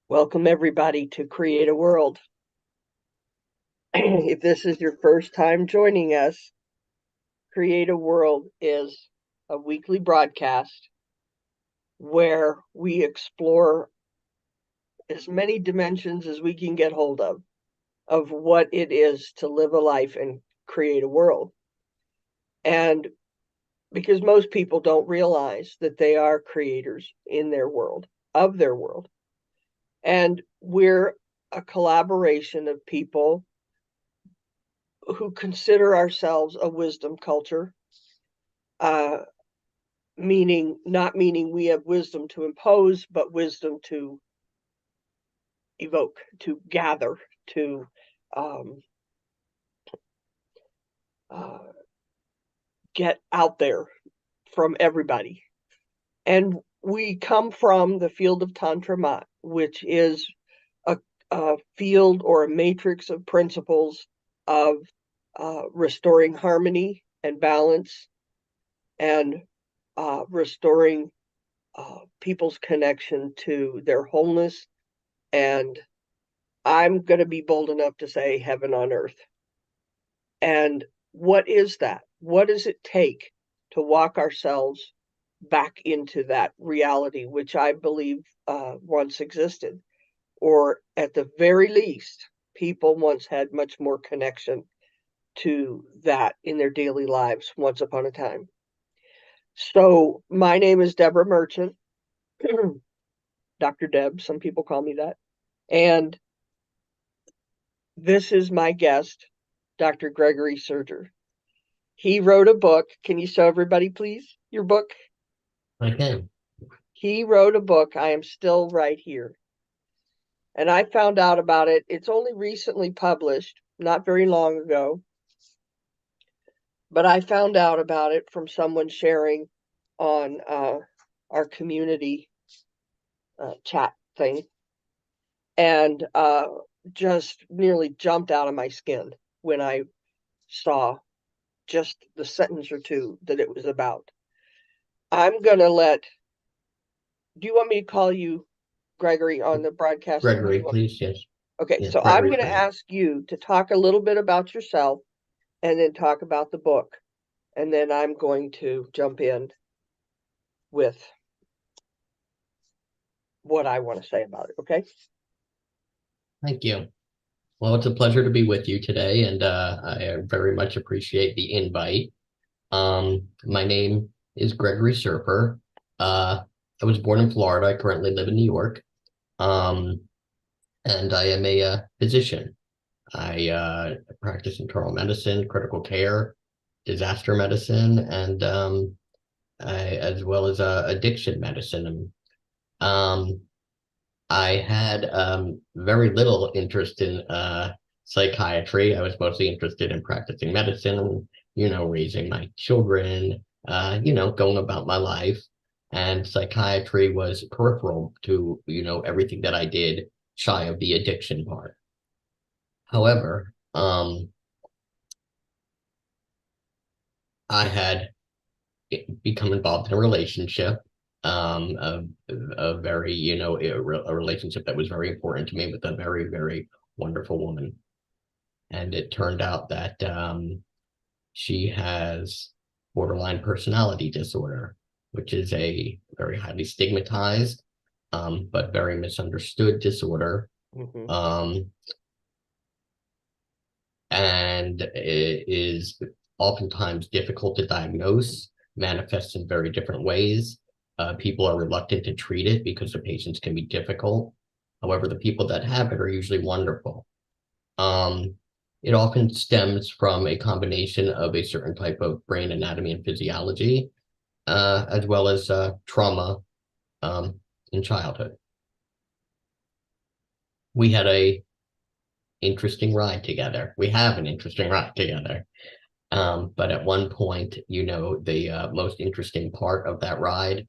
Welcome, everybody, to Create a World. If this is your first time joining us, Create a World is a weekly broadcast where we explore as many dimensions as we can get hold of what it is to live a life and create a world. And because most people don't realize that they are creators in their world, of their world. And we're a collaboration of people who consider ourselves a wisdom culture, uh, not meaning we have wisdom to impose, but wisdom to evoke, to gather, to um, uh, get out there from everybody. And we come from the field of Tantra Mat, which is a field or a matrix of principles of restoring harmony and balance and restoring people's connection to their wholeness. And I'm going to be bold enough to say heaven on earth. And what is that? What does it take to walk ourselves back into that reality, which I believe once existed? Or at the very least, people once had much more connection to that in their daily lives once upon a time. So my name is Deborah Merchant, Dr. Deb, some people call me that. And this is my guest, Dr. Gregory Serfer. He wrote a book. Can you show everybody, please, your book? I can. He wrote a book, I Am Still Right Here. And I found out about it. It's only recently published, not very long ago. But I found out about it from someone sharing on our community chat thing. And just nearly jumped out of my skin when I saw just the sentence or two that it was about. I'm going to do you want me to call you Gregory on the broadcast? Or what do Gregory, you want? please. Yes. Okay, Yes, so I'm Gregory's going to great. ask you to talk a little bit about yourself and then talk about the book. And then I'm going to jump in with what I want to say about it. Okay. Thank you. Well, it's a pleasure to be with you today, and I very much appreciate the invite. My name is Gregory Serfer. I was born in Florida. I currently live in New York, um, and I am a physician. I practice internal medicine, critical care, disaster medicine, and as well as addiction medicine. Um, I had very little interest in psychiatry. I was mostly interested in practicing medicine, raising my children, going about my life. And psychiatry was peripheral to, everything that I did shy of the addiction part. However, I had become involved in a relationship, a very, a relationship that was very important to me with a very, very wonderful woman. And it turned out that she has borderline personality disorder, which is a very highly stigmatized, but very misunderstood disorder. Mm-hmm. Um, and it is oftentimes difficult to diagnose, manifests in very different ways. People are reluctant to treat it because the patients can be difficult. However, the people that have it are usually wonderful. Um, it often stems from a combination of a certain type of brain anatomy and physiology, as well as trauma in childhood. We had a interesting ride together. We have an interesting ride together. But at one point, the most interesting part of that ride,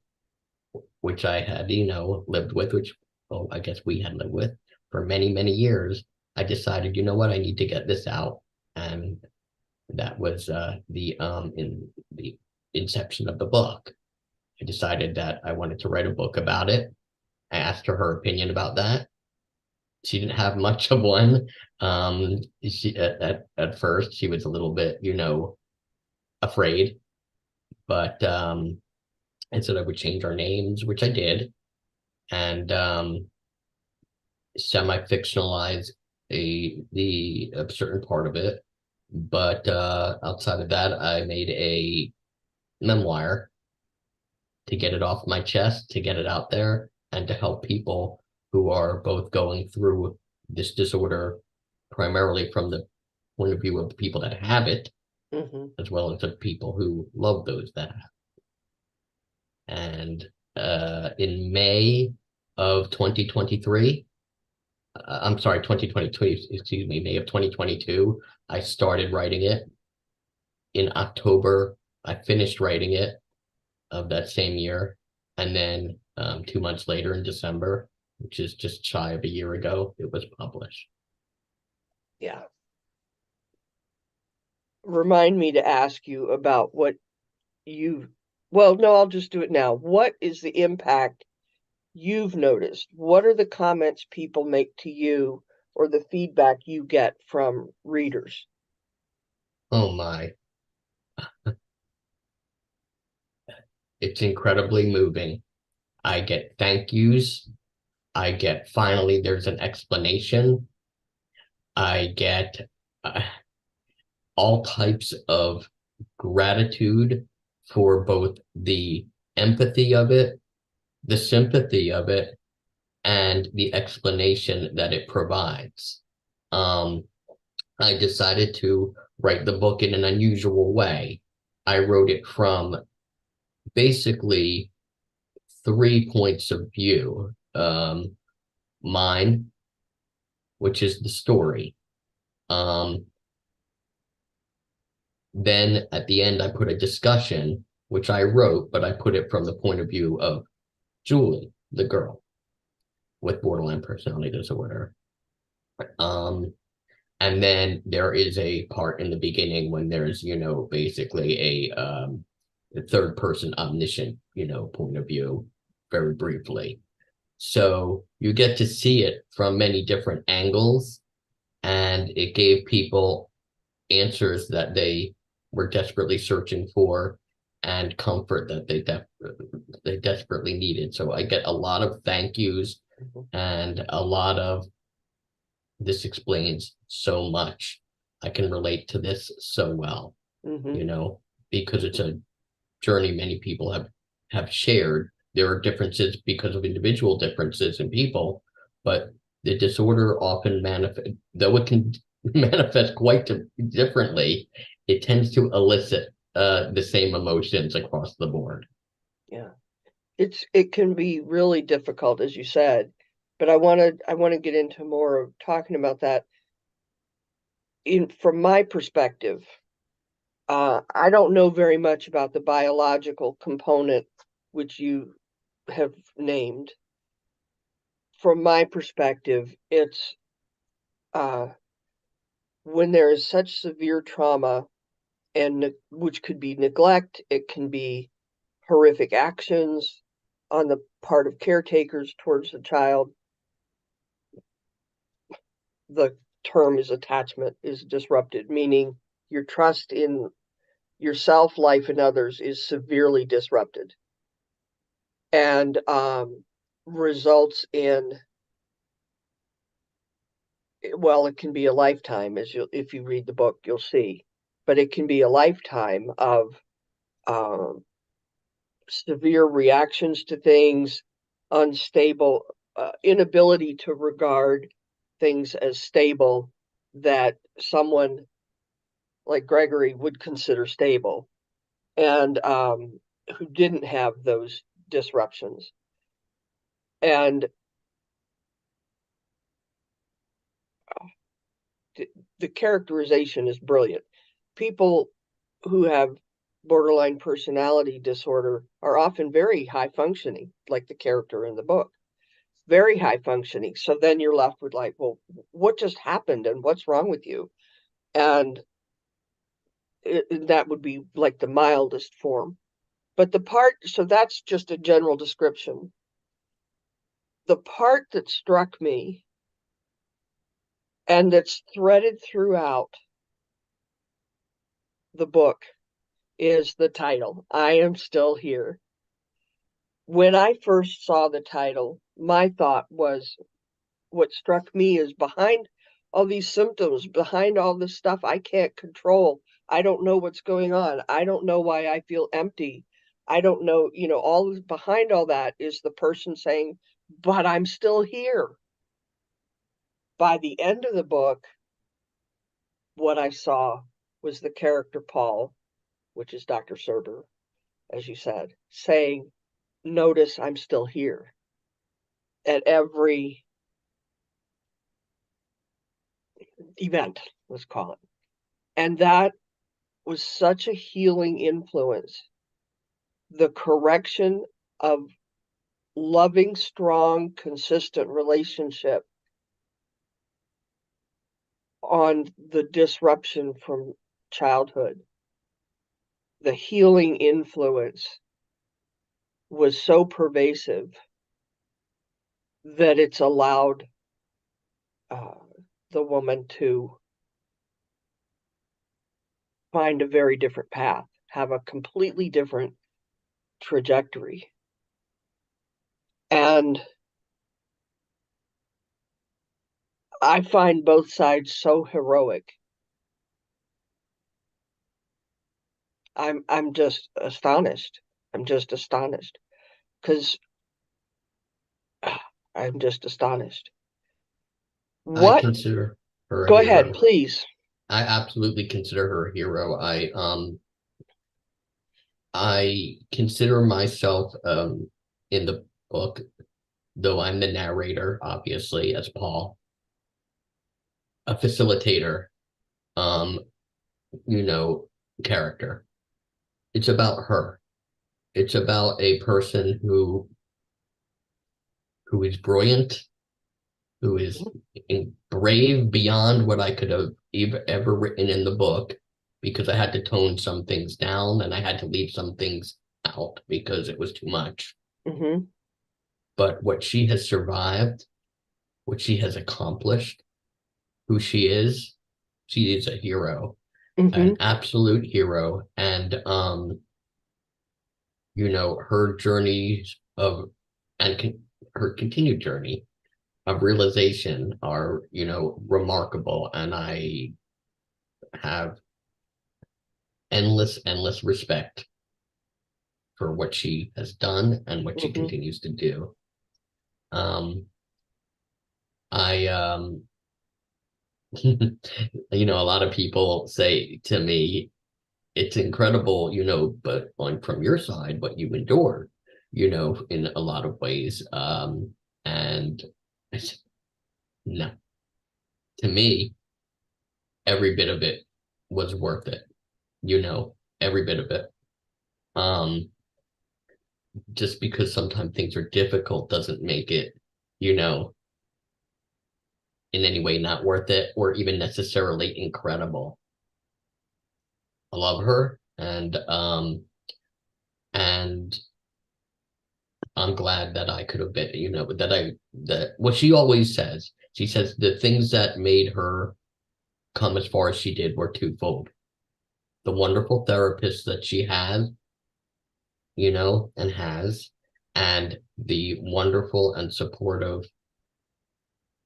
which I had, lived with, which, well, I guess we had lived with for many, many years, I decided, you know what, I need to get this out. And that was in the inception of the book. I decided that I wanted to write a book about it. I asked her opinion about that. She didn't have much of one. She at first she was a little bit, afraid, but and said I would change our names, which I did, and semi-fictionalize a certain part of it. But outside of that, I made a memoir to get it off my chest, to get it out there, and to help people who are both going through this disorder, primarily from the point of view of the people that have it, as well as the people who love those that have. And in May of 2023, I'm sorry, 2022, excuse me, May of 2022, I started writing it. In October, I finished writing it of that same year. And then 2 months later in December, which is just shy of a year ago, it was published. Yeah. Remind me to ask you about what well, no, I'll just do it now. What is the impact you've noticed? What are the comments people make to you or the feedback you get from readers? Oh my, it's incredibly moving. I get thank yous. I get finally there's an explanation. I get uh, all types of gratitude for both the empathy of it, the sympathy of it, and the explanation that it provides. Um, I decided to write the book in an unusual way. I wrote it from basically 3 points of view. Mine, which is the story. Um, then at the end, I put a discussion, which I wrote, but I put it from the point of view of Julie, the girl with borderline personality disorder. Um, and then there is a part in the beginning when there's, basically a third person omniscient, point of view, very briefly. So you get to see it from many different angles, and it gave people answers that they were desperately searching for and comfort that they desperately needed. So I get a lot of thank yous and a lot of this explains so much. I can relate to this so well, because it's a journey many people have shared. There are differences because of individual differences in people, but the disorder often manifest, though it can manifest quite differently, it tends to elicit the same emotions across the board. Yeah. It can be really difficult, as you said, but I want to get into more of talking about that from my perspective. I don't know very much about the biological component which you have named. From my perspective, it's when there is such severe trauma and which could be neglect, it can be horrific actions on the part of caretakers towards the child. The term is attachment is disrupted, meaning your trust in yourself, life, and others is severely disrupted, and results in, well, it can be a lifetime, as you if you read the book you'll see, but it can be a lifetime of um, severe reactions to things, unstable, inability to regard things as stable that someone like Gregory would consider stable, and who didn't have those disruptions. And the characterization is brilliant. People who have borderline personality disorder are often very high functioning, like the character in the book, very high functioning. So then you're left with like, well, what just happened and what's wrong with you? And that would be like the mildest form. But so that's just a general description. The part that struck me and that's threaded throughout the book is the title, I Am Still Here. When I first saw the title, my thought was, what struck me is behind all these symptoms, behind all this stuff I can't control, I don't know what's going on, I don't know why I feel empty, I don't know, all behind all that is the person saying, but I'm still here. By the end of the book, what I saw was the character Paul, which is Dr. Serfer, as you said, saying, notice I'm still here at every event, let's call it. And that was such a healing influence. The correction of loving, strong, consistent relationship on the disruption from childhood. The healing influence was so pervasive that it's allowed uh, the woman to find a very different path, have a completely different trajectory. And I find both sides so heroic. I'm just astonished. I'm just astonished because I'm just astonished. I What? consider her a Go ahead, hero. please. I absolutely consider her a hero. I consider myself in the book, though I'm the narrator, obviously, as Paul, a facilitator, um, you know, character. It's about her. It's about a person who is brilliant, who is brave beyond what I could have ever written in the book, because I had to tone some things down and I had to leave some things out because it was too much. Mm-hmm. But what she has survived, what she has accomplished, who she is a hero, Mm-hmm. an absolute hero. And her journey of and her continued journey of realization are, remarkable. And I have endless respect for what she has done and what she Mm-hmm. continues to do. Um, I, a lot of people say to me, it's incredible, but on from your side, what you endured, in a lot of ways. And I said, no, to me, every bit of it was worth it, every bit of it. Um, just because sometimes things are difficult doesn't make it, you know, in any way not worth it or even necessarily incredible. I love her, and I'm glad that I could have been, that what she always says, she says the things that made her come as far as she did were twofold. The wonderful therapist that she had, and has, and the wonderful and supportive,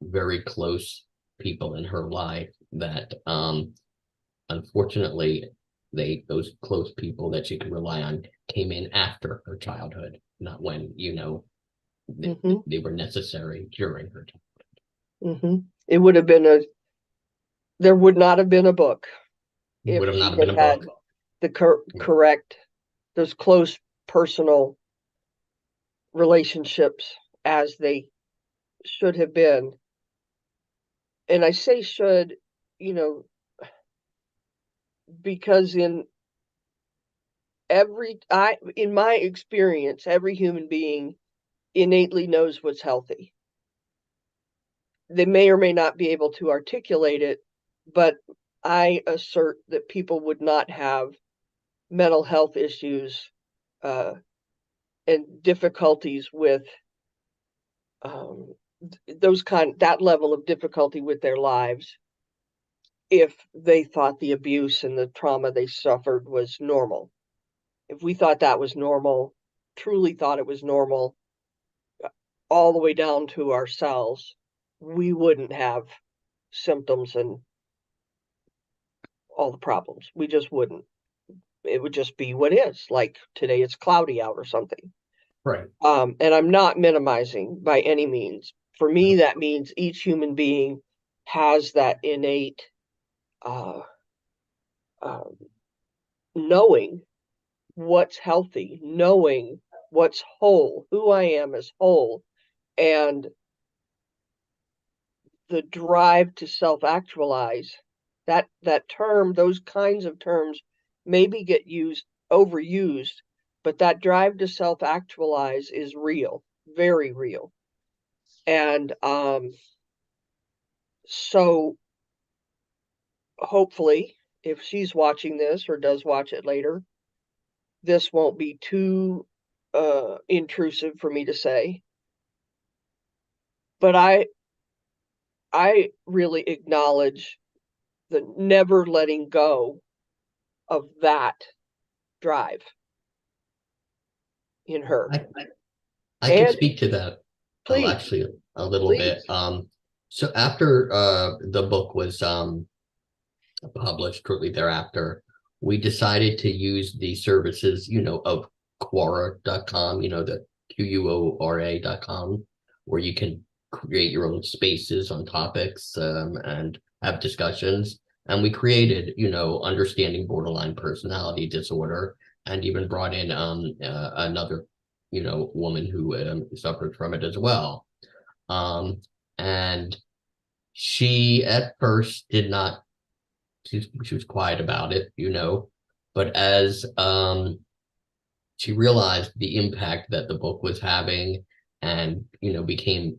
very close people in her life that unfortunately those close people that she could rely on came in after her childhood, not when, Mm-hmm. they were necessary during her time. Mm-hmm. It would have been there would not have been a book Would if have she not been had a had book. the correct, those close personal relationships as they should have been. And I say should, you know, because in my experience, every human being innately knows what's healthy. They may or may not be able to articulate it, but I assert that people would not have mental health issues uh, and difficulties with um, that level of difficulty with their lives if they thought the abuse and the trauma they suffered was normal. If we thought that was normal, truly thought it was normal, all the way down to ourselves, we wouldn't have symptoms and all the problems. We just wouldn't. It would just be what is. Like today it's cloudy out or something. Right. And I'm not minimizing by any means. For me, that means each human being has that innate uh, uh, knowing what's healthy, knowing what's whole, who I am as whole, and the drive to self-actualize. That term, those kinds of terms, maybe get overused, but that drive to self-actualize is real, very real. And so hopefully, if she's watching this or does watch it later, this won't be too intrusive for me to say. But I really acknowledge the never letting go of that drive in her. I can And speak to that please, actually a little bit. please. So after the book was published shortly thereafter, we decided to use the services, of Quora.com, the Quora.com, where you can create your own spaces on topics and have discussions. And we created, understanding borderline personality disorder, and even brought in another, woman who suffered from it as well. And she at first did not she was quiet about it, but as she realized the impact that the book was having, and became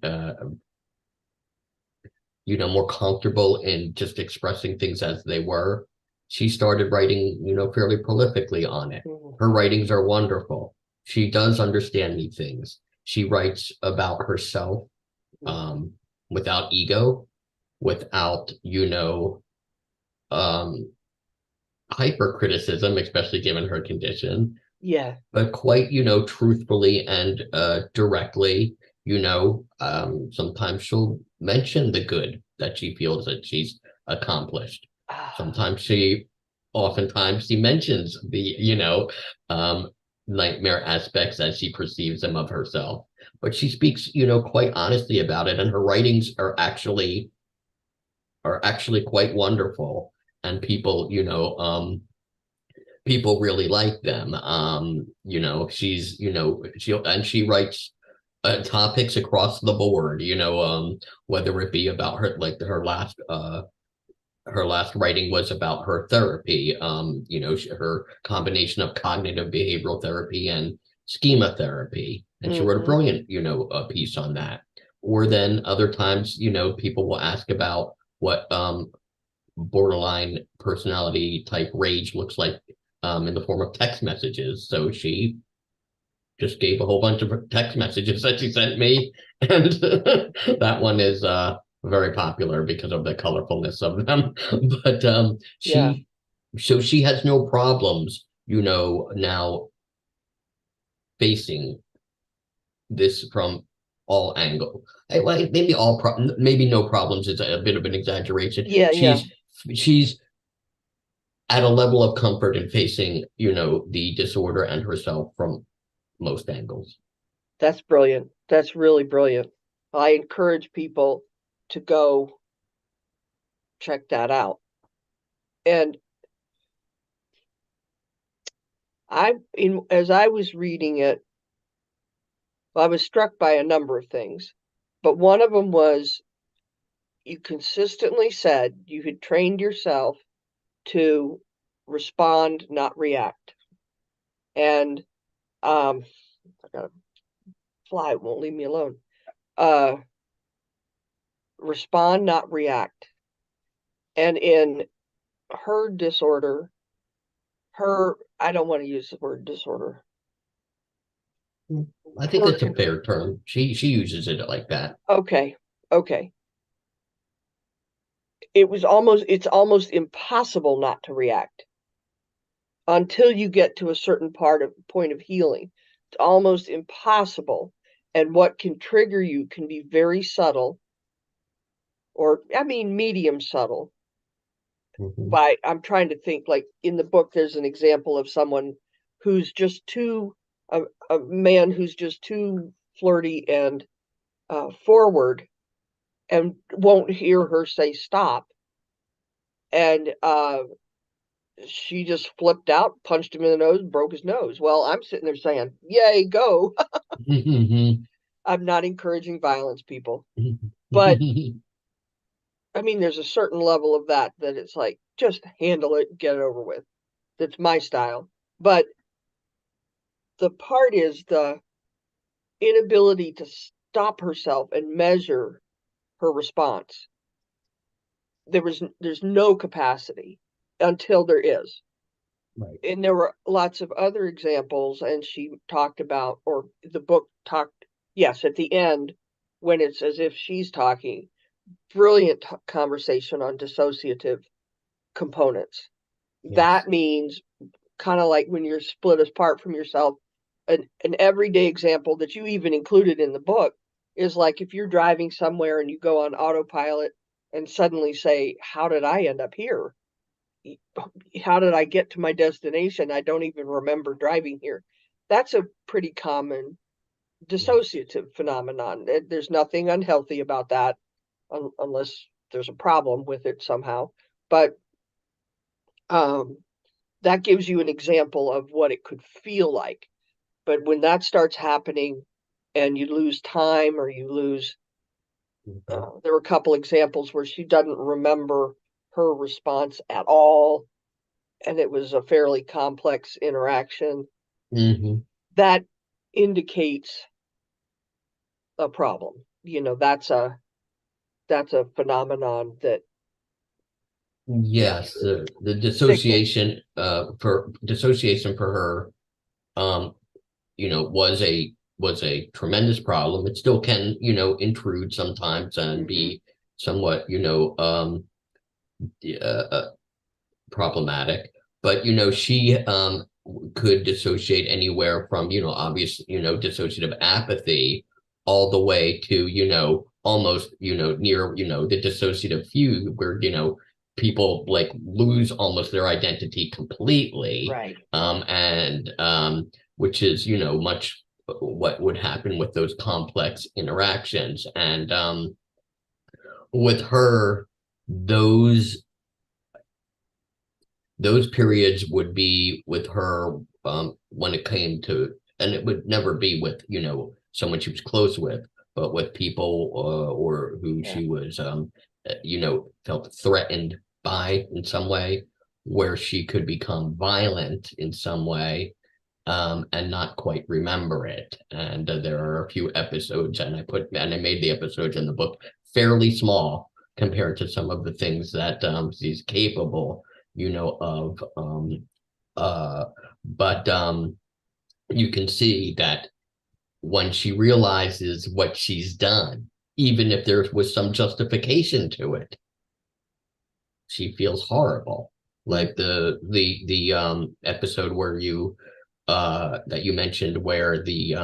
more comfortable in just expressing things as they were, she started writing fairly prolifically on it. Mhm. Her writings are wonderful. She does understand these things. She writes about herself without ego, without um hyper criticism, especially given her condition, Yeah. but quite, truthfully and directly. Sometimes she'll mention the good that she feels that she's accomplished. Ah, Oftentimes she mentions the, um, nightmare aspects as she perceives them of herself. But she speaks, quite honestly about it, and her writings are actually quite wonderful, and people really like them. She writes topics across the board, whether it be about her last writing was about her therapy, her combination of cognitive behavioral therapy and schema therapy. And she wrote a mm-hmm. brilliant, piece on that. Or then other times, people will ask about what borderline personality type rage looks like in the form of text messages. So she just gave a whole bunch of text messages that she sent me, and that one is very popular because of the colorfulness of them. But Yeah. she has no problems, now facing this from all angles. Maybe no problems is a bit of an exaggeration. Yeah, yeah. She's at a level of comfort in facing, the disorder and herself from most angles. That's brilliant. That's really brilliant. I encourage people to go check that out. And as I was reading it, I was struck by a number of things. But one of them was you consistently said you had trained yourself to respond, not react. And I got a fly, it won't leave me alone. Uh, Respond, not react. And in her disorder, I don't want to use the word disorder. I think for that's a fair term. She uses it like that. okay, okay. It's almost impossible not to react until you get to a certain point of healing. It's almost impossible. And what can trigger you can be very subtle, or I mean medium subtle. Mhm. By I'm trying to think, like in the book there's an example of someone who's just too a man who's just too flirty and forward and won't hear her say stop, and she just flipped out, punched him in the nose, broke his nose. Well, I'm sitting there saying, yay, go. I'm not encouraging violence, people. But I mean, there's a certain level of that it's like, just handle it, get it over with. That's my style. But the part is the inability to stop herself and measure her response. There's no capacity until there is. Right. And there were lots of other examples, and she talked about, or the book talked, yes, at the end, when it's as if she's talking, brilliant conversation on dissociative components. Yes. That means kind of like when you're split apart from yourself. An everyday example that you even included in the book is like if you're driving somewhere and you go on autopilot and suddenly say, how did I end up here? How did I get to my destination? I don't even remember driving here. That's a pretty common Yes. dissociative phenomenon. There's nothing unhealthy about that, unless there's a problem with it somehow. But um, that gives you an example of what it could feel like. But when that starts happening and you lose time or you lose, Mhm. there were a couple examples where she doesn't remember her response at all, and it was a fairly complex interaction. Mhm. That indicates a problem. That's a phenomenon that, yeah, Yes, the signals. dissociation for her, um, was a tremendous problem. It still can, intrude sometimes and Hmm. be somewhat, uh, uh, problematic. But she could dissociate anywhere from obvious dissociative apathy all the way to almost near the dissociative fugue where people like lose almost their identity completely, Right. and which is much what would happen with those complex interactions. And with her, those those periods would be with her, when it came to, and it would never be with someone she was close with, but with people, or who Yeah. she was, felt threatened by in some way, where she could become violent in some way, and not quite remember it. And there are a few episodes, and I made the episodes in the book fairly small compared to some of the things that she's capable, of. Uh, but you can see that when she realizes what she's done, even if there was some justification to it, she feels horrible. Like the episode where you that you mentioned where the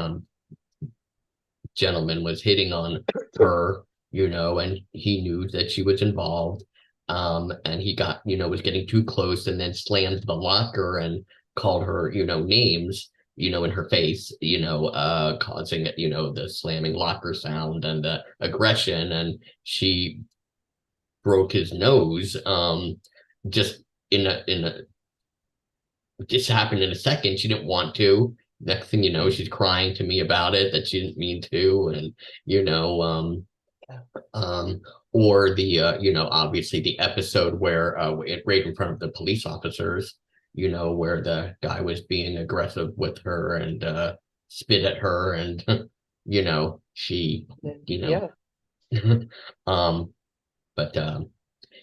gentleman was hitting on her, and he knew that she was involved. And he got, was getting too close and then slammed the locker and called her, names, in her face, causing, the slamming locker sound and the aggression. And she broke his nose, just in a just happened in a second. She didn't want to. Next thing you know, she's crying to me about it that she didn't mean to, and you know, um, or the obviously the episode where right in front of the police officers, where the guy was being aggressive with her and spit at her, and she, you Yeah. know, um, but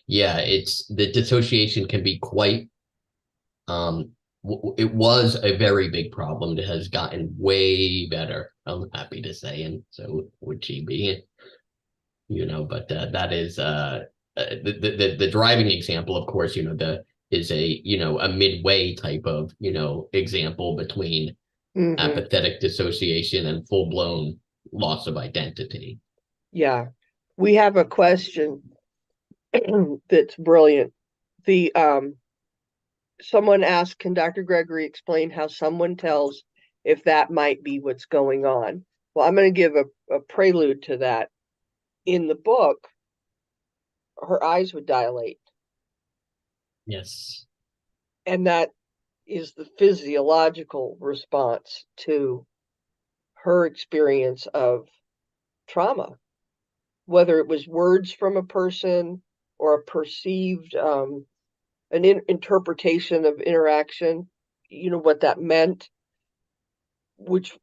yeah, it's the dissociation can be quite um it was a very big problem. It has gotten way better, I'm happy to say, and so would she be, but that is the driving example, of course, the is a a midway type of example between Hmm. apathetic dissociation and full-blown loss of identity. Yeah. We have a question that's brilliant. The Someone asked, can Dr. Gregory explain how someone tells if that might be what's going on? Well, I'm going to give a prelude to that. In the book, her eyes would dilate, Yes. and that is the physiological response to her experience of trauma, whether it was words from a person or a perceived interpretation of interaction, what that meant, which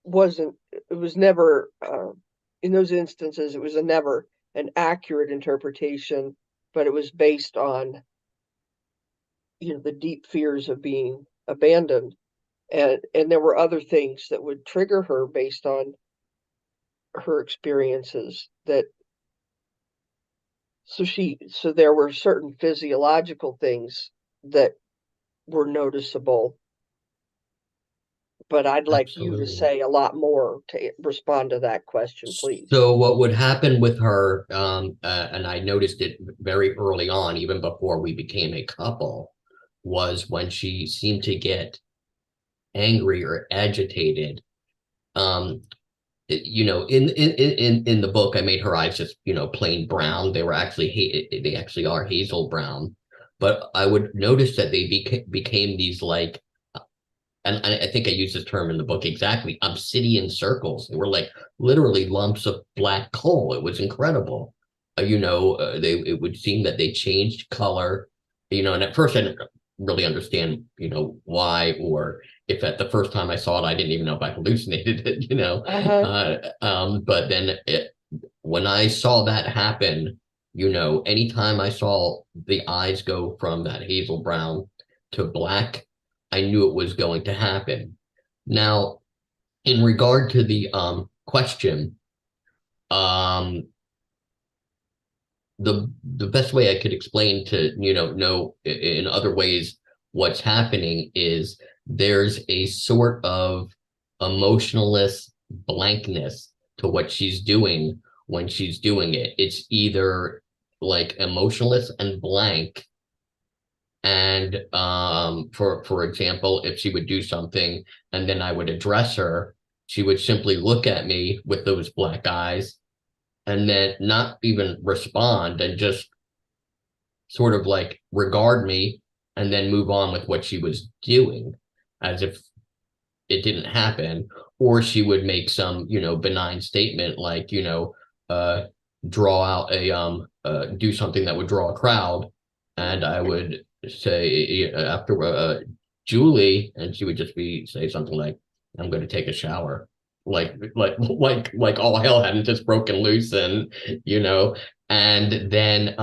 wasn't, it was never, in those instances, it was never an accurate interpretation, but it was based on, the deep fears of being abandoned. And there were other things that would trigger her based on her experiences that so there were certain physiological things that were noticeable, but I'd like you to Absolutely. say a lot more to respond to that question, please. So what would happen with her, and I noticed it very early on, even before we became a couple, was when she seemed to get angry or agitated. Um, in the book, I made her eyes just plain brown. They were actually they actually are hazel brown, but I would notice that they became these like, and I think I used this term in the book exactly, obsidian circles. They were like literally lumps of black coal. It was incredible. It would seem that they changed color, and at first I didn't really understand, why, or if at the first time I saw it, I didn't even know if I hallucinated it, Uh-huh. but then when I saw that happen, anytime I saw the eyes go from that hazel brown to black, I knew it was going to happen. Now, in regard to the question, um, the best way I could explain to know in other ways what's happening is there's a sort of emotionless blankness to what she's doing when she's doing it. It's either like emotionless and blank, and for example, if she would do something and then I would address her, she would simply look at me with those black eyes and then not even respond and just sort of like regard me and then move on with what she was doing as if it didn't happen. Or she would make some benign statement like uh draw out a do something that would draw a crowd, and I would say after Julie, and she would just be say something like, I'm going to take a shower, like all hell hadn't just broken loose. And you know and then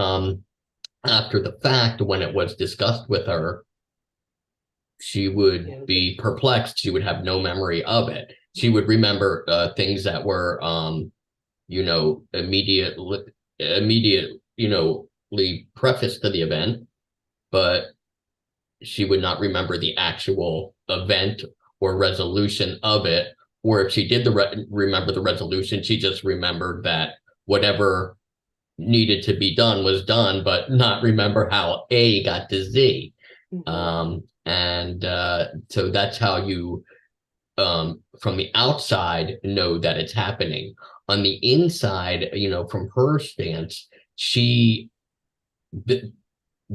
after the fact, when it was discussed with her, she would Yeah. be perplexed. She would have no memory of it. She would remember things that were immediate immediate prefaced to the event, but she would not remember the actual event or resolution of it. Or if she did remember the resolution, she just remembered that whatever needed to be done was done, but not remember how A got to Z. Mhm. And so that's how you, from the outside, know that it's happening. On the inside, from her stance, she,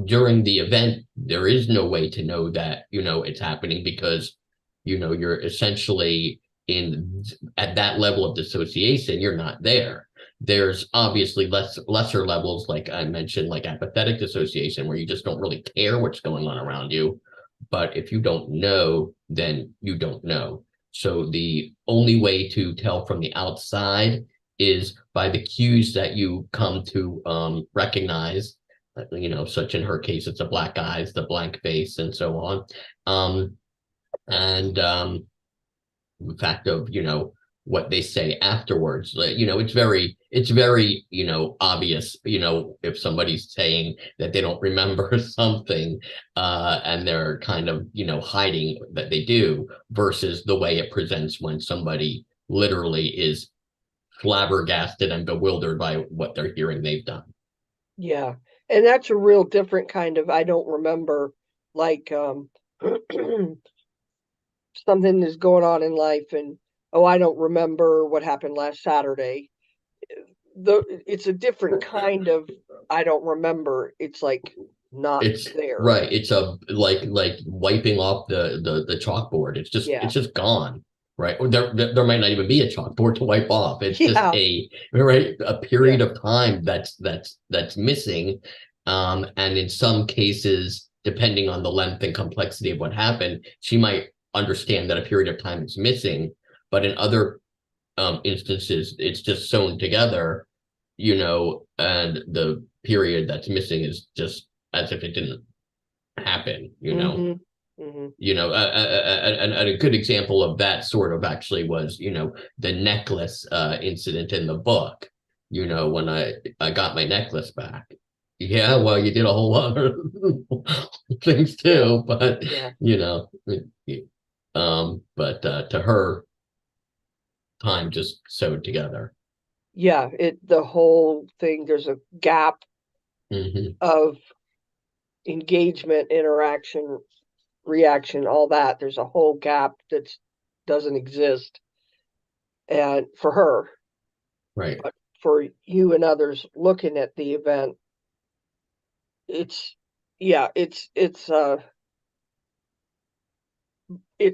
during the event, there is no way to know that, it's happening because, you're essentially in at that level of dissociation, you're not there. There's obviously lesser levels, like I mentioned, like apathetic dissociation, where you just don't really care what's going on around you. But if you don't know, then you don't know. So the only way to tell from the outside is by the cues that you come to recognize, such in her case, it's the black eyes, the blank face, and so on. Um, and the fact of, what they say afterwards, it's very obvious, if somebody's saying that they don't remember something, and they're kind of, hiding that they do, versus the way it presents when somebody literally is flabbergasted and bewildered by what they're hearing they've done. Yeah. And that's a real different kind of I don't remember, like something is going on in life and oh, I don't remember what happened last Saturday. It's a different kind of I don't remember. It's like not It's there. right. It's a like wiping off the chalkboard. Yeah. It's just gone. Right. Or there might not even be a chalkboard to wipe off. It's just Yeah. a period Yeah. of time that's missing. And in some cases, depending on the length and complexity of what happened, she might understand that a period of time is missing. But in other instances, it's just sewn together, and the period that's missing is just as if it didn't happen. Mm-hmm. Mm-hmm. And a good example of that sort of actually was, the necklace incident in the book. When I got my necklace back. Yeah, well, you did a whole lot of things Yeah. too, but Yeah. but to her, time just sewed together. Yeah. The whole thing, there's a gap Hmm. of engagement, interaction, reaction, all that. There's a whole gap that doesn't exist. And for her, Right. but for you and others looking at the event, it's yeah, it's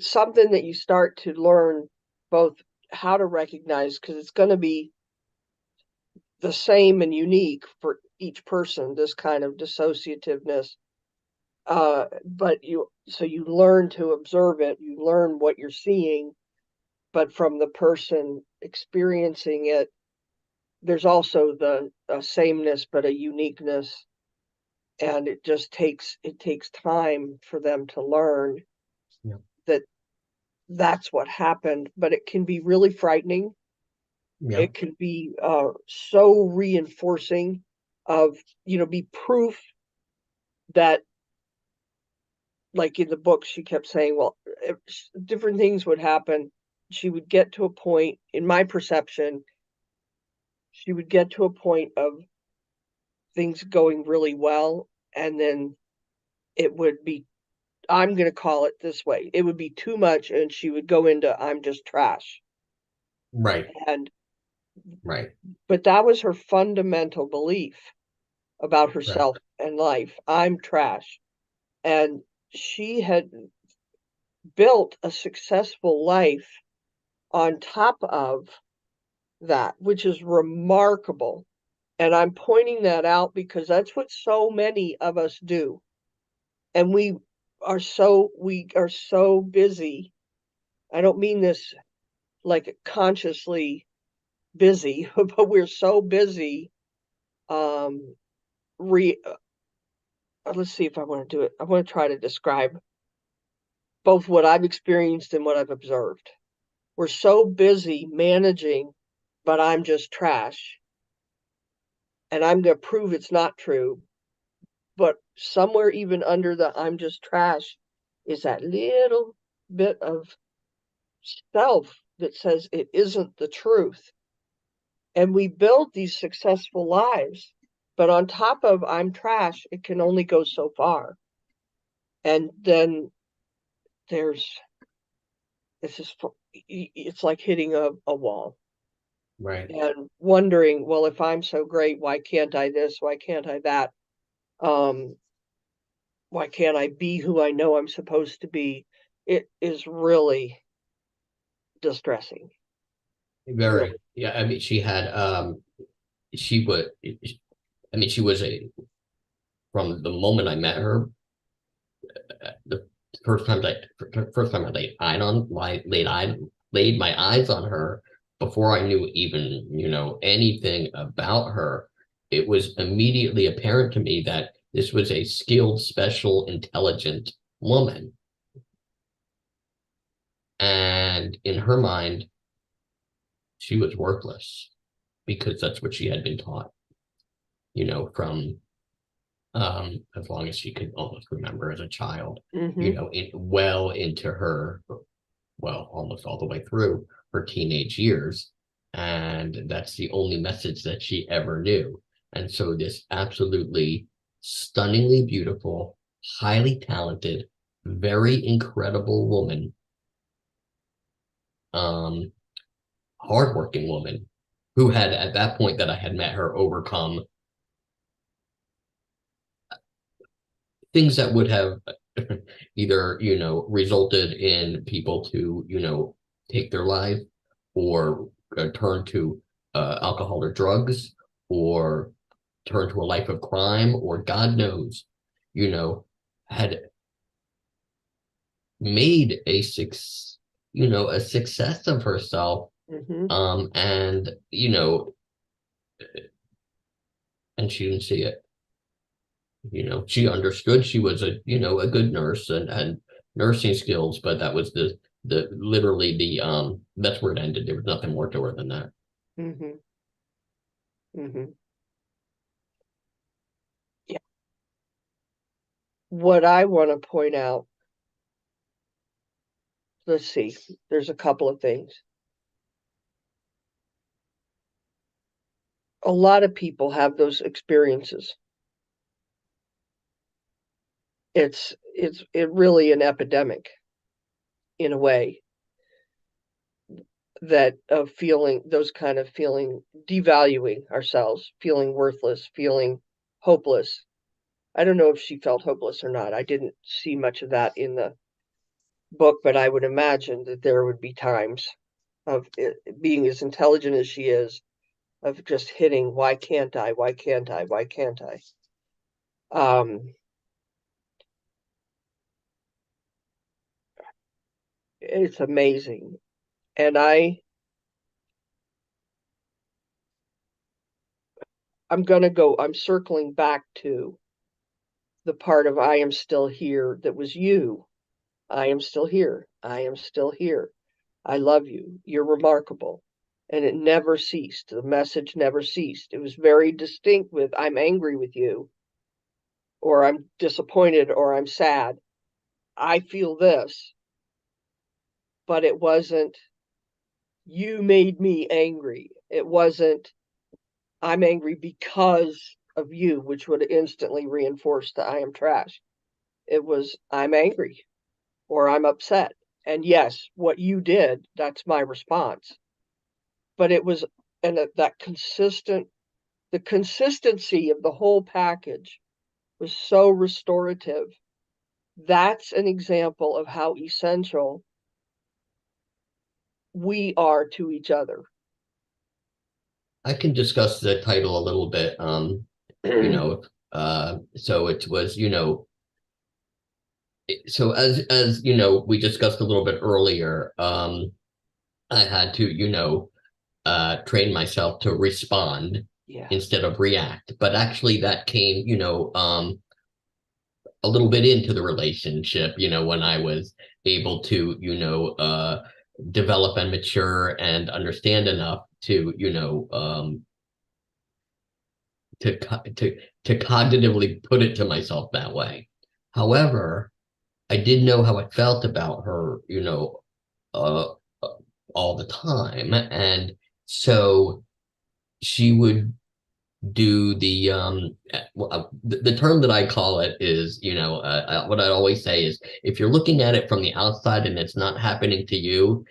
something that you start to learn both how to recognize because it's going to be the same and unique for each person, this kind of dissociativeness. But you learn to observe it, you learn what you're seeing, but from the person experiencing it, there's also the sameness but a uniqueness, and it takes time for them to learn Yeah. that that's what happened, but it can be really frightening. Yeah. It can be so reinforcing of, be proof that, like in the book, she kept saying, well, different things would happen. She would get to a point, in my perception, she would get to a point of things going really well, and then it would be, I'm going to call it this way, it would be too much, and she would go into, I'm just trash. Right. And, Right. but that was her fundamental belief about Right. herself and life. I'm trash. And she had built a successful life on top of that, which is remarkable. And I'm pointing that out because that's what so many of us do. And we are so busy. I don't mean this like consciously busy, but we're so busy. Um, re Let's see if I want to do it. I want to try to describe both what I've experienced and what I've observed. We're so busy managing, but I'm just trash, and I'm going to prove it's not true. But somewhere even under the I'm just trash is that little bit of self that says it isn't the truth. And we build these successful lives, but on top of I'm trash, it can only go so far. And then there's it's like hitting a wall Right. and wondering, well, if I'm so great, why can't I this? Why can't I that? Um, why can't I be who I know I'm supposed to be? It is really distressing. Very. Really. Yeah. I mean, she would, I mean, she was from the moment I met her, the first time I laid my eyes on her, before I knew even, anything about her. it was immediately apparent to me that this was a skilled, special, intelligent woman. And in her mind, she was worthless because that's what she had been taught, from as long as she could almost remember as a child, Mm-hmm. well into her, well, almost all the way through her teenage years. And that's the only message that she ever knew. And so this absolutely stunningly beautiful, highly talented, very incredible woman, um, hardworking woman, who had at that point that I had met her overcome things that would have either, resulted in people to, take their life or turn to alcohol or drugs or turn to a life of crime or God knows, had made a success of herself. Mm-hmm. And, and she didn't see it. She understood she was a good nurse and had nursing skills, but that was the literally that's where it ended. There was nothing more to her than that. Mm-hmm. Mm-hmm. Yeah. What I want to point out, let's see, there's a couple of things. A lot of people have those experiences. It's really an epidemic in a way, that of feeling those kind of feeling, devaluing ourselves, feeling worthless, feeling hopeless. I don't know if she felt hopeless or not. I didn't see much of that in the book, but I would imagine that there would be times of it, being as intelligent as she is, of just hitting, why can't I? Why can't I? Why can't I? Um, it's amazing. And I'm circling back to the part of I am still here that was you. I am still here. I am still here. I love you. You're remarkable. And it never ceased. The message never ceased. It was very distinct with, I'm angry with you, or I'm disappointed, or I'm sad. I feel this, but it wasn't, you made me angry. It wasn't, I'm angry because of you, which would instantly reinforce the I am trash. It was, I'm angry or I'm upset. And yes, what you did, that's my response. But it was, and that the consistency of the whole package was so restorative. That's an example of how essential we are to each other. I can discuss the title a little bit. So it was, so as we discussed a little bit earlier, I had to, train myself to respond Yeah. instead of react. But actually that came, a little bit into the relationship, when I was able to, develop and mature and understand enough to, to cognitively put it to myself that way. However, I did know how I felt about her, uh, uh, all the time. And so she would do the term that I call it is, what I always say is, if you're looking at it from the outside and it's not happening to you,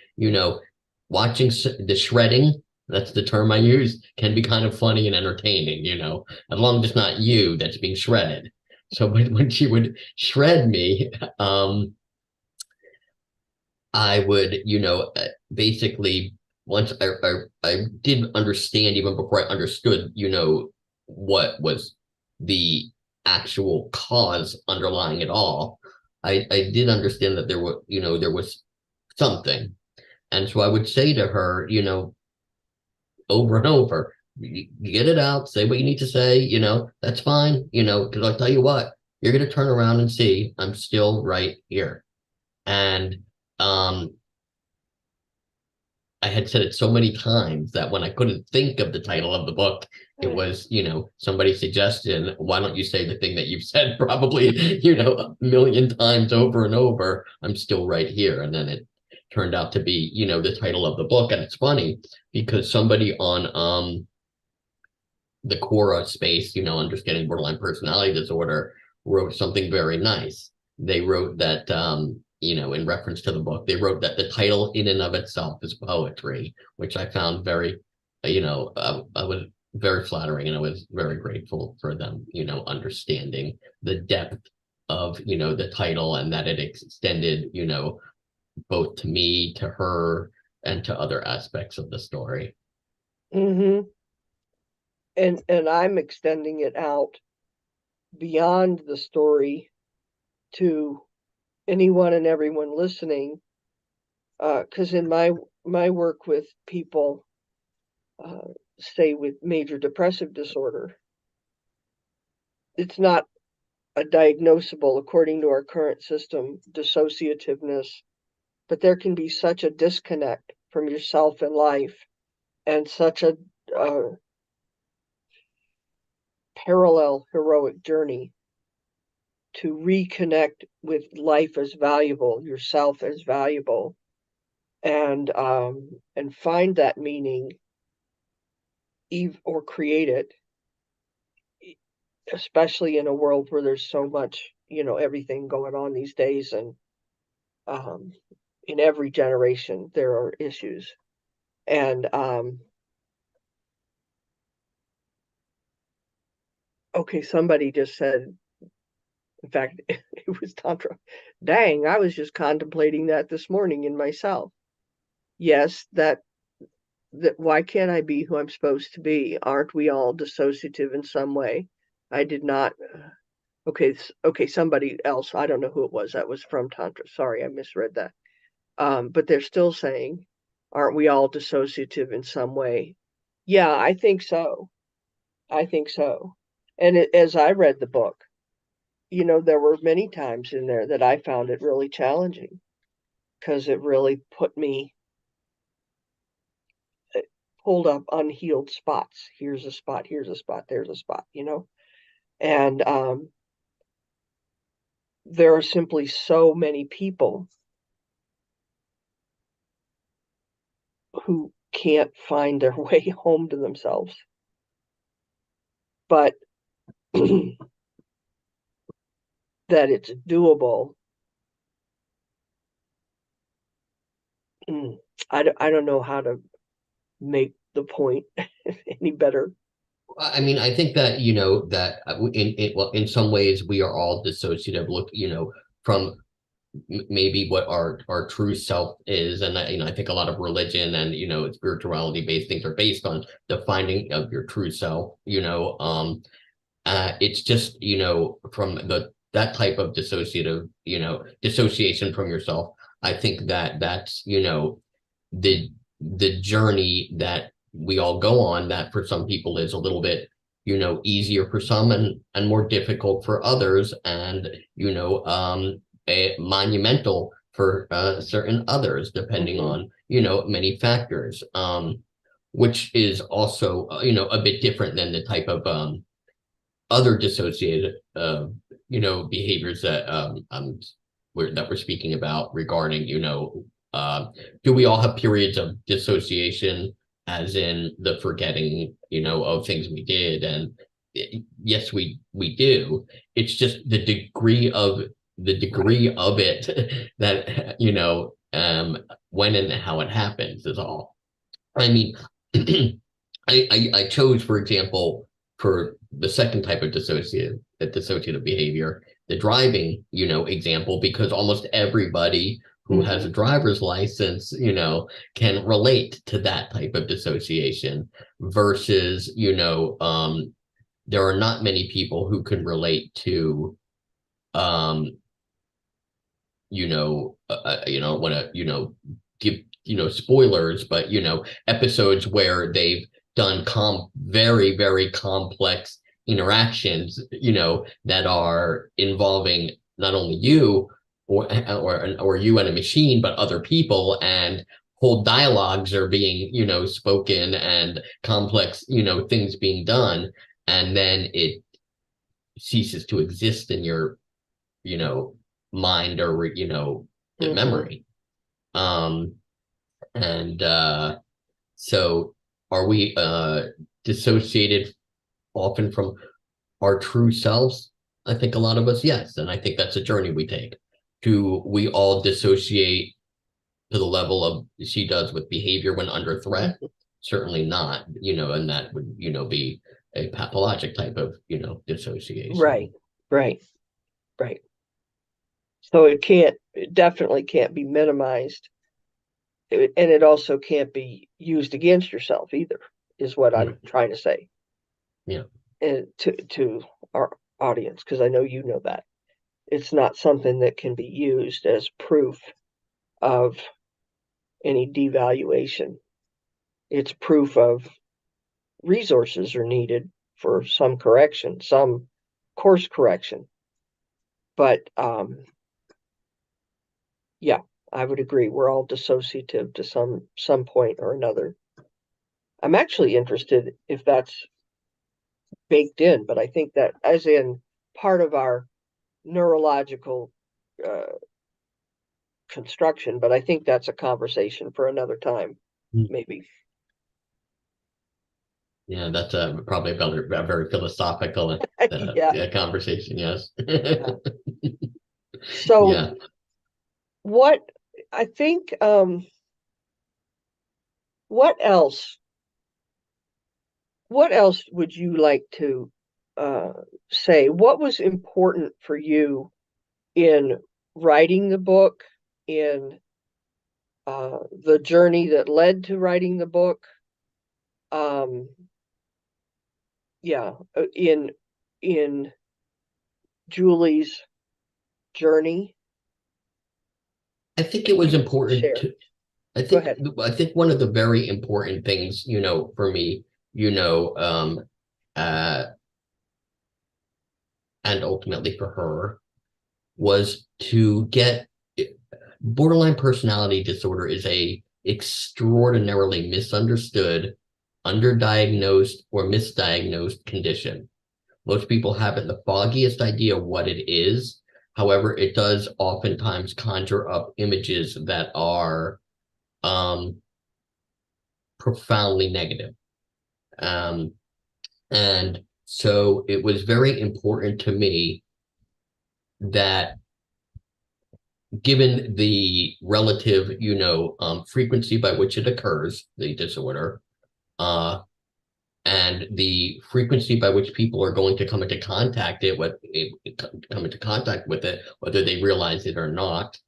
watching the shredding, that's the term I use, can be kind of funny and entertaining, as long as it's not you that's being shredded. So when she would shred me, I would, basically, once I did understand, even before I understood, what was the actual cause underlying it all, I did understand that there was something. And so I would say to her, over and over, you get it out, say what you need to say, that's fine, because I'll tell you what, you're going to turn around and see I'm still right here. And um, I had said it so many times that when I couldn't think of the title of the book, it was, somebody's suggestion. Why don't you say the thing that you've said probably, a million times over and over? I'm still right here. And then it turned out to be, the title of the book. And it's funny because somebody on the Quora space, understanding borderline personality disorder, wrote something very nice. They wrote that, in reference to the book, they wrote that the title in and of itself is poetry, which I found very, I was very flattering, and I was very grateful for them, understanding the depth of, the title, and that it extended, both to me, to her, and to other aspects of the story. Mm-hmm. And I'm extending it out beyond the story to anyone and everyone listening, because in my work with people, say with major depressive disorder, it's not a diagnosable according to our current system dissociativeness, but there can be such a disconnect from yourself and life, and such a parallel heroic journey to reconnect with life as valuable, yourself as valuable, and find that meaning, or create it, especially in a world where there's so much, everything going on these days, and um, in every generation there are issues, and okay, somebody just said, in fact, it was Tantra. Dang, I was just contemplating that this morning in myself. Yes, that why can't I be who I'm supposed to be? Aren't we all dissociative in some way? I did not. Okay, somebody else. I don't know who it was. That was from Tantra. Sorry, I misread that. But they're still saying, aren't we all dissociative in some way? Yeah, I think so. I think so. And as I read the book, there were many times in there that I found it really challenging, because it really put me, pulled up unhealed spots. Here's a spot, here's a spot, there's a spot, And there are simply so many people who can't find their way home to themselves. But that it's doable. I don't know how to make the point any better. I mean, I think that, that well, in some ways we are all dissociative, look, from maybe what our true self is. And I think a lot of religion and, spirituality based things are based on the finding of your true self, it's just, from that type of dissociation from yourself. I think that that's, the journey that we all go on, that for some people is a little bit, easier for some, and more difficult for others, and, monumental for certain others, depending Mm-hmm. on, many factors, which is also, a bit different than the type of other dissociated, behaviors that that we're speaking about regarding, do we all have periods of dissociation, as in the forgetting, of things we did? And yes, we do. It's just the degree of it that, when and how it happens is all. I mean, I chose, for example, for the second type of dissociative behavior, the driving, example, because almost everybody who has a Mm-hmm. driver's license, can relate to that type of dissociation, versus, there are not many people who can relate to, um, want to, give, spoilers, but, episodes where they've done very, very complex interactions, that are involving not only you or you and a machine, but other people, and whole dialogues are being, spoken, and complex, things being done, and then it ceases to exist in your, you know, mind or, Mm-hmm. memory. Um, and so are we dissociated often from our true selves? I think a lot of us, yes. And I think that's a journey we take. Do we all dissociate to the level of she does with behavior when under threat? Certainly not, and that would, be a pathologic type of, dissociation. Right, right, right. So it definitely can't be minimized. And it also can't be used against yourself either, is what Yeah, I'm trying to say. yeah, And to our audience, because I know you know that. It's not something that can be used as proof of any devaluation. It's proof of resources are needed for some correction, some course correction. But yeah, I would agree. We're all dissociative to some point or another. I'm actually interested if that's baked in, but I think that as in part of our neurological uh, construction, but I think that's a conversation for another time, maybe. yeah. That's probably a very philosophical Yeah, conversation. Yes. yeah. So Yeah. what I think what else what else would you like to uh say? What was important for you in writing the book, in the journey that led to writing the book? Um yeah, in Julie's journey. I think it If was you could important share. to, I Go think ahead. I think one of the very important things, for me, you know, uh, and ultimately for her, was to get borderline personality disorder is a extraordinarily misunderstood, underdiagnosed, or misdiagnosed condition. Most people haven't the foggiest idea what it is. However, it does oftentimes conjure up images that are um, profoundly negative. Um, and so it was very important to me that, given the relative, frequency by which it occurs, the disorder, uh, and the frequency by which people are going to come into contact with it, whether they realize it or not,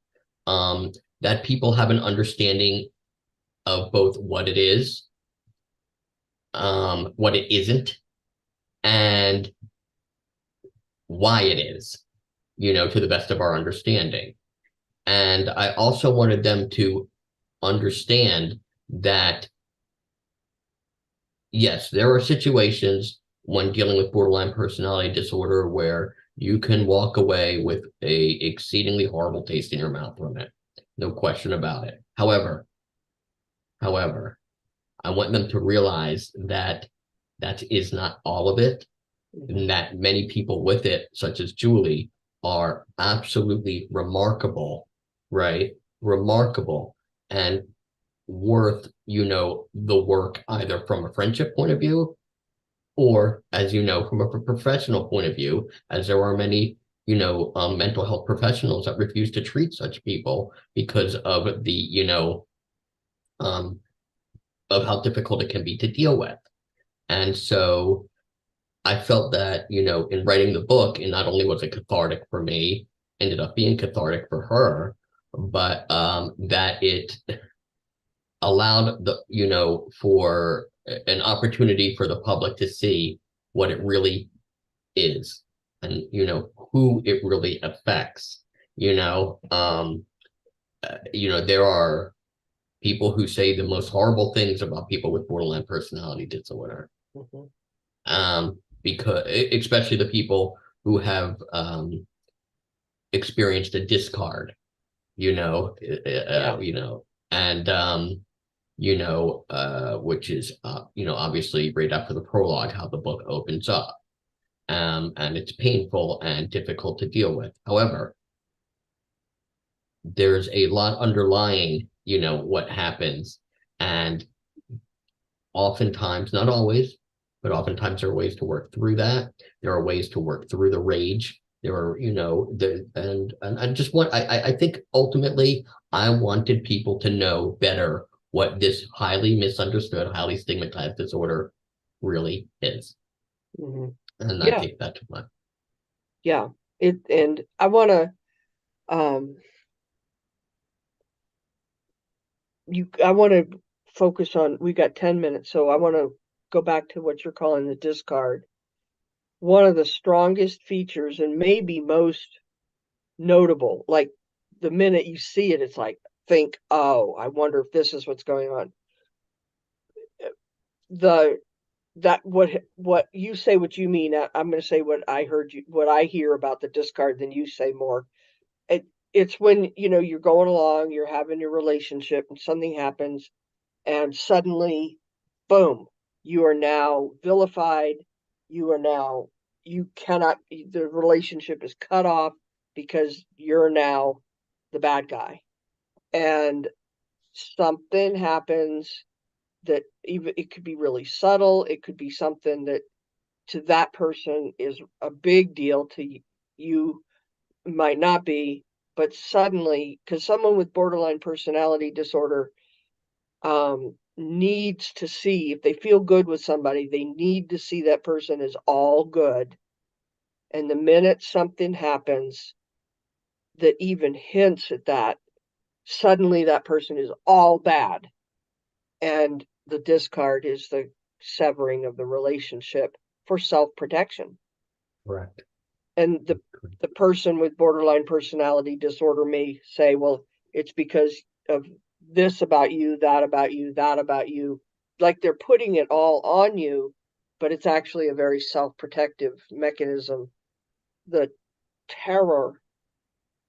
um, that people have an understanding of both what it is, what it isn't, and why it is, to the best of our understanding. And I also wanted them to understand that, yes, there are situations when dealing with borderline personality disorder where you can walk away with a exceedingly horrible taste in your mouth from it. No question about it. However, I want them to realize that that is not all of it, Mhm. and that many people with it, such as Julie, are absolutely remarkable, right? Remarkable and worth, the work, either from a friendship point of view, or, as you know, from a professional point of view, as there are many, mental health professionals that refuse to treat such people because of the, um, of how difficult it can be to deal with. And so I felt that, in writing the book, and not only was it cathartic for me, ended up being cathartic for her, but that it allowed for an opportunity for the public to see what it really is, and, who it really affects. There are people who say the most horrible things about people with borderline personality disorder. Mhm. Because especially the people who have experienced a discard, you know, Yeah. and which is obviously right after the prologue, how the book opens up. And it's painful and difficult to deal with. However, there's a lot underlying, what happens. And oftentimes, not always, but oftentimes there are ways to work through that. There are ways to work through the rage. There are, and I just want, I think ultimately I wanted people to know better what this highly misunderstood, highly stigmatized disorder really is. Hmm. And I Yeah. take that to my. Yeah. And I want to, um, I want to focus on, we got 10 minutes, so I want to go back to what you're calling the discard. One of the strongest features and maybe most notable, like the minute you see it, it's like, think, oh, I wonder if this is what's going on. The that what you say, what you mean. I'm going to say what I heard you, what I hear about the discard, then you say more. It's when you're going along, you're having your relationship, and something happens, and suddenly, boom, you are now vilified. You are now you cannot. The relationship is cut off because you're now the bad guy, and something happens that even it could be really subtle. It could be something that to that person is a big deal, to you might not be, but suddenly, because someone with borderline personality disorder needs to see, if they feel good with somebody, they need to see that person is all good. And the minute something happens that even hints at that, suddenly that person is all bad. And the discard is the severing of the relationship for self protection. Correct. And the person with borderline personality disorder may say, well, it's because of this about you, that about you, that about you. Like they're putting it all on you, but it's actually a very self-protective mechanism. The terror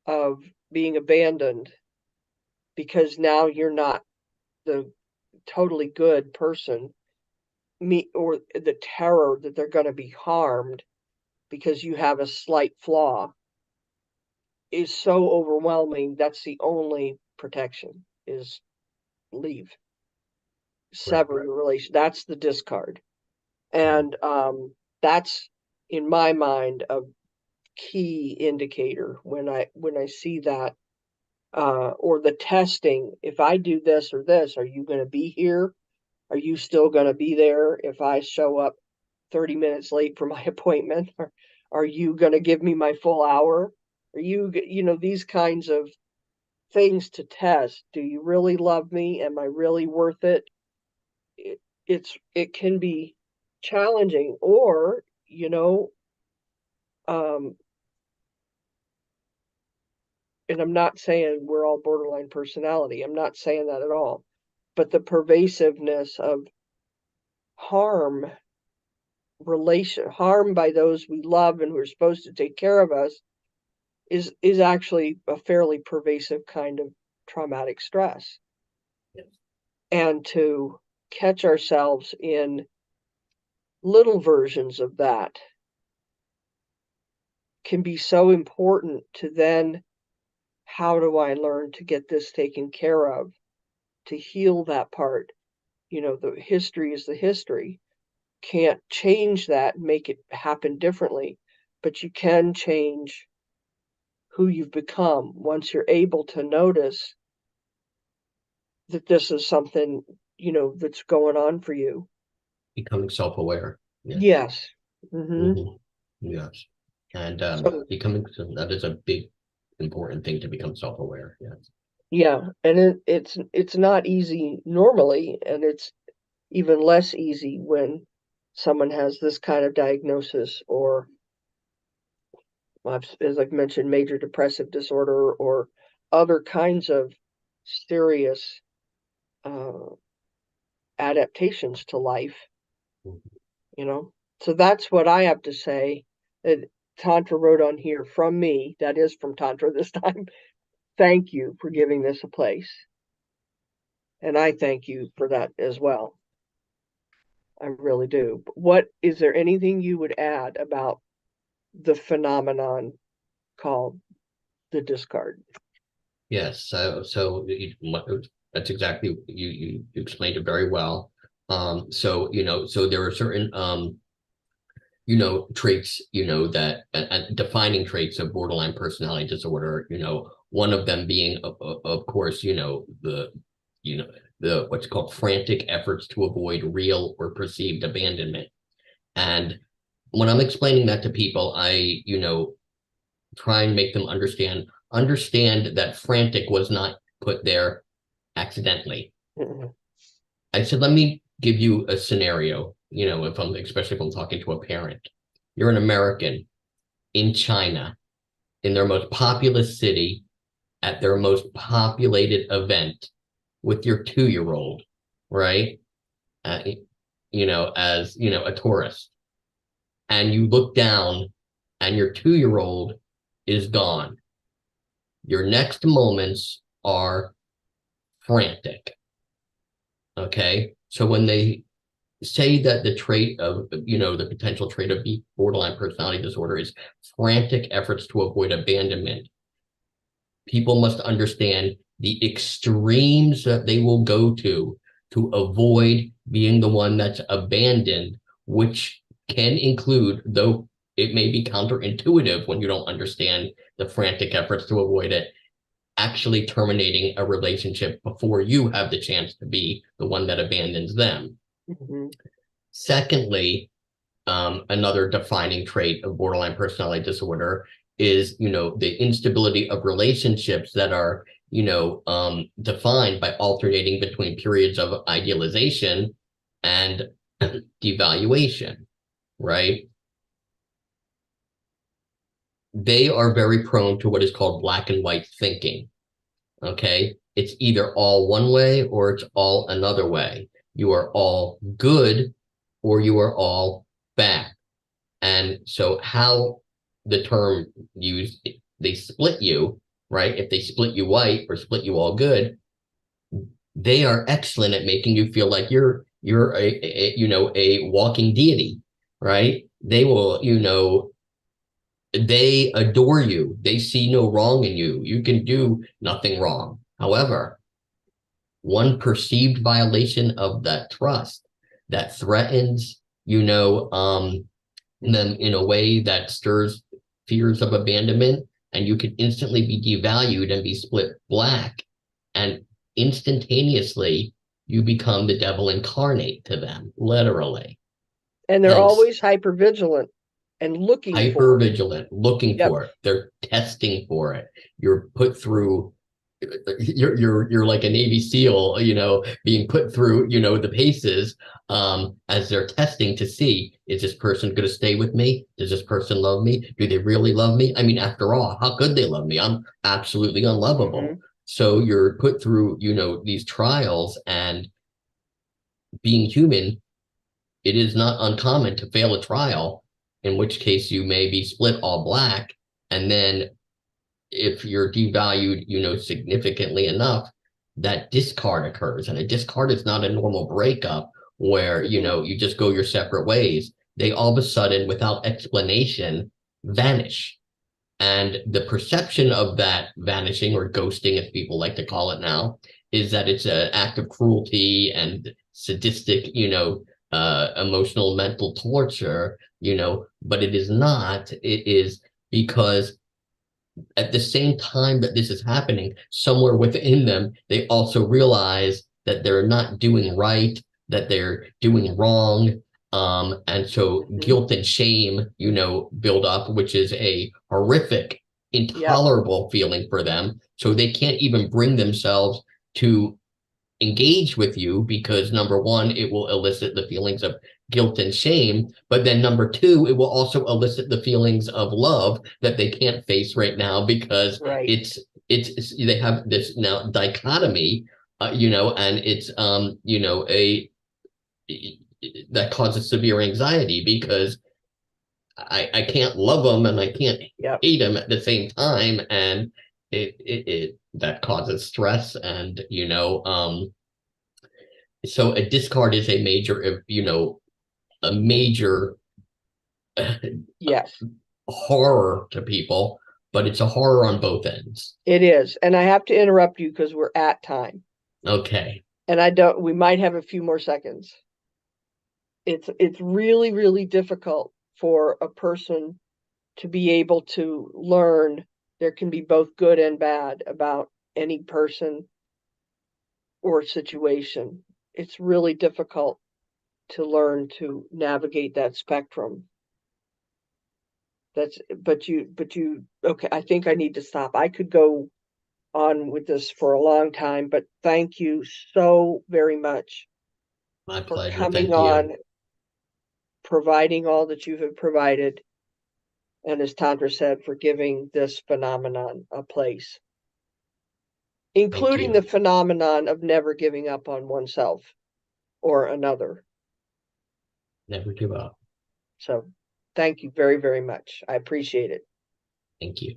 of being abandoned because now you're not the totally good person, me, or the terror that they're going to be harmed because you have a slight flaw is so overwhelming. That's the only protection, is leave, Correct. sever your relation. That's the discard. And that's, in my mind, a key indicator when I see that, or the testing. If I do this or this, are you going to be here? Are you still going to be there if I show up 30 minutes late for my appointment? Or are you going to give me my full hour? Are these kinds of things to test. Do you really love me? Am I really worth it? It can be challenging, or um, and I'm not saying we're all borderline personality. I'm not saying that at all. But the pervasiveness of harm, harm by those we love and who are supposed to take care of us, is actually a fairly pervasive kind of traumatic stress. Yes. And to catch ourselves in little versions of that can be so important to then, how do I learn to get this taken care of, to heal that part? The history is the history. Can't change that and make it happen differently, but you can change who you've become once you're able to notice that this is something, that's going on for you. Becoming self-aware. Yes. Yes. Hmm. Hmm. Yes. And So becoming, that is a big, important thing, to become self-aware. Yes. yeah, and it's not easy normally, and it's even less easy when someone has this kind of diagnosis, or, as I've mentioned, major depressive disorder or other kinds of serious. adaptations to life, So that's what I have to say. Tantra wrote on here from me, that is from Tantra this time. Thank you for giving this a place. And I thank you for that as well. I really do. But is there anything you would add about the phenomenon called the discard? Yes, that's exactly, you explained it very well. So there are certain traits, that defining traits of borderline personality disorder, one of them being, of course, the what's called frantic efforts to avoid real or perceived abandonment. And when I'm explaining that to people, I, try and make them understand that frantic was not put there accidentally. Mhm. I said, let me give you a scenario, especially if I'm talking to a parent. You're an American in China, in their most populous city, at their most populated event with your 2-year-old, right? As, a tourist. And you look down and your 2-year-old is gone. Your next moments are frantic. Okay. So when they say that the trait of, the potential trait of borderline personality disorder is frantic efforts to avoid abandonment, people must understand the extremes that they will go to avoid being the one that's abandoned, which can include, though it may be counterintuitive when you don't understand the frantic efforts to avoid it, actually terminating a relationship before you have the chance to be the one that abandons them. Mm-hmm. Secondly, another defining trait of borderline personality disorder is, the instability of relationships that are, defined by alternating between periods of idealization and devaluation, right? They are very prone to what is called black and white thinking. Okay. It's either all one way or it's all another way. You are all good or you are all bad. And so how the term used, they split you, right? If they split you white or split you all good, they are excellent at making you feel like you're a walking deity, right? They will, they adore you. They see no wrong in you. You can do nothing wrong. However, one perceived violation of that trust that threatens, them in a way that stirs fears of abandonment, and you can instantly be devalued and be split black, and instantaneously you become the devil incarnate to them, literally. And they're Hence, always hyper vigilant and looking hyper for it. vigilant, looking Yep. for it. They're testing for it. You're put through. You're like a Navy SEAL, being put through, the paces, as they're testing to see, is this person going to stay with me? Does this person love me? Do they really love me? I mean, after all, how could they love me? I'm absolutely unlovable. Mm-hmm. So you're put through, these trials, and being human, it is not uncommon to fail a trial, in which case you may be split all black. And then if you're devalued, significantly enough, that discard occurs. And a discard is not a normal breakup where, you just go your separate ways. They all of a sudden, without explanation, vanish. And the perception of that vanishing, or ghosting, as people like to call it now, is that it's an act of cruelty and sadistic, emotional, mental torture, but it is not. It is because at the same time that this is happening, somewhere within them, they also realize that they're not doing right, that they're doing wrong. And so guilt and shame, build up, which is a horrific, intolerable feeling for them. So they can't even bring themselves to engage with you, because number one, it will elicit the feelings of guilt and shame, but then number two, it will also elicit the feelings of love that they can't face right now, because Right. it's they have this now dichotomy and it's a that causes severe anxiety because I can't love them and I can't Yep. hate them at the same time, and it that causes stress, and so a discard is a major, a major Yes, horror to people, but it's a horror on both ends. it is. And I have to interrupt you because we're at time. Okay, And we might have a few more seconds. It's really, really difficult for a person to be able to learn there can be both good and bad about any person or situation. It's really difficult to learn to navigate that spectrum. But you, okay, I think I need to stop. I could go on with this for a long time, but thank you so very much my for pleasure. coming Thank you. on, providing all that you have provided, and as Tandra said, for giving this phenomenon a place, Thank including the you. phenomenon of never giving up on oneself or another. Never give up. So thank you very, very much. I appreciate it. Thank you.